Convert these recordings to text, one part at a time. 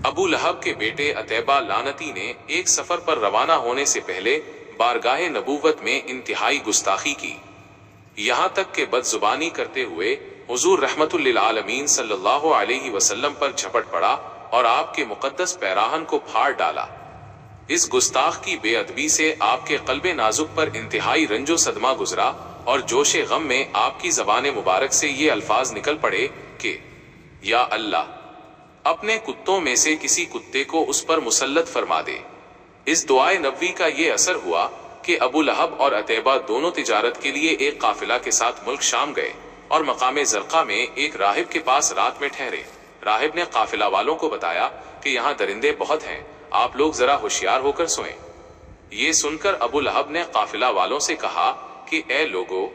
ابو لہب کے بیٹے عتیبہ لعنتی نے ایک سفر پر روانہ ہونے سے پہلے بارگاہ نبوت میں انتہائی گستاخی کی، یہاں تک کہ بد زبانی کرتے ہوئے حضور رحمت للعالمین صلی اللہ علیہ وسلم پر جھپٹ پڑا اور آپ کے مقدس پیراہن کو پھاڑ ڈالا۔ اس گستاخ کی بے ادبی سے آپ کے قلب نازک پر انتہائی رنج و صدمہ گزرا اور جوش غم میں آپ کی زبان مبارک سے یہ الفاظ نکل پڑے کہ یا اللہ، اپنے کتوں میں سے کسی کتے کو اس پر مسلط فرما دے۔ اس دعائے نبوی کا یہ اثر ہوا کہ ابو لہب اور عتیبہ دونوں تجارت کے لیے ایک قافلہ کے ساتھ ملک شام گئے اور مقام زرقہ میں ایک راہب کے پاس رات میں ٹھہرے۔ راہب نے قافلہ والوں کو بتایا کہ یہاں درندے بہت ہیں، آپ لوگ ذرا ہوشیار ہو کر سوئیں۔ یہ سن کر ابو لہب نے قافلہ والوں سے کہا کہ اے لوگو،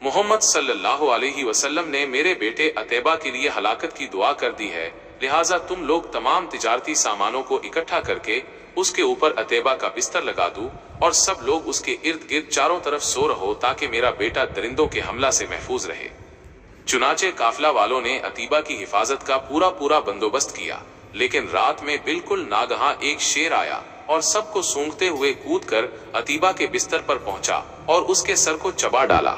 محمد صلی اللہ علیہ وسلم نے میرے بیٹے عتیبہ کے لیے ہلاکت کی دعا کر دی ہے، لہٰذا تم لوگ تمام تجارتی سامانوں کو اکٹھا کر کے اس کے اوپر عتیبہ کا بستر لگا دو اور سب لوگ اس کے ارد گرد چاروں طرف سو رہو تاکہ میرا بیٹا درندوں کے حملہ سے محفوظ رہے۔ چنانچہ قافلہ والوں نے عتیبہ کی حفاظت کا پورا بندوبست کیا، لیکن رات میں بالکل ناگہاں ایک شیر آیا اور سب کو سونگتے ہوئے کود کر عتیبہ کے بستر پر پہنچا اور اس کے سر کو چبا ڈالا۔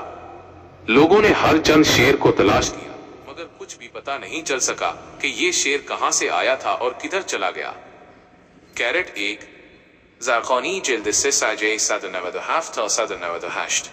لوگوں نے ہر چند شیر کو تلاش کیا مگر کچھ بھی پتہ نہیں چل سکا کہ یہ شیر کہاں سے آیا تھا اور کدھر چلا گیا۔ کیرٹ 1 زرقانی جلد 197 تا 198۔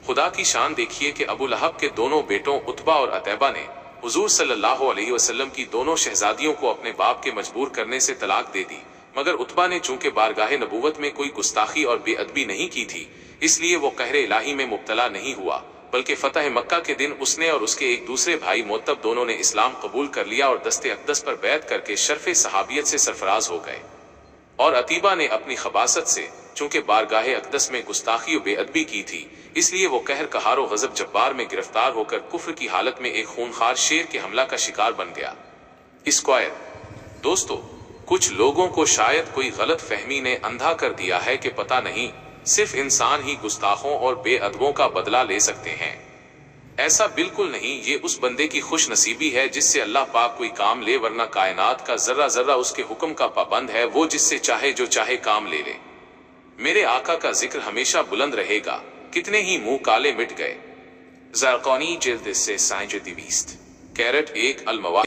خدا کی شان دیکھیے کہ ابو لہب کے دونوں بیٹوں عتبہ اور عتیبہ نے حضور صلی اللہ علیہ وسلم کی دونوں شہزادیوں کو اپنے باپ کے مجبور کرنے سے طلاق دے دی، مگر عتبہ نے چونکہ بارگاہ نبوت میں کوئی گستاخی اور بے ادبی نہیں کی تھی، اس لیے وہ قہر الہی میں مبتلا نہیں ہوا، بلکہ فتح مکہ کے دن اس نے اور اس کے ایک دوسرے بھائی معتب دونوں نے اسلام قبول کر لیا اور دست اقدس پر بیعت کر کے شرف صحابیت سے سرفراز ہو گئے۔ اور عتیبہ نے اپنی خباثت سے چونکہ بارگاہ اقدس میں گستاخی و بے ادبی کی تھی، اس لیے وہ قہر قہار و غضب جبار میں گرفتار ہو کر کفر کی حالت میں ایک خونخوار شیر کے حملہ کا شکار بن گیا۔ اسکوائر دوستو، کچھ لوگوں کو شاید کوئی غلط فہمی نے اندھا کر دیا ہے کہ پتہ نہیں صرف انسان ہی گستاخوں اور بے ادبوں کا بدلہ لے سکتے ہیں۔ ایسا بالکل نہیں، یہ اس بندے کی خوش نصیبی ہے جس سے اللہ پاک کوئی کام لے، ورنہ کائنات کا ذرہ ذرہ اس کے حکم کا پابند ہے، وہ جس سے چاہے جو چاہے کام لے لے۔ میرے آقا کا ذکر ہمیشہ بلند رہے گا، کتنے ہی منہ کالے مٹ گئے۔ زرقانی جلد 20۔ کیرٹ 1 المواد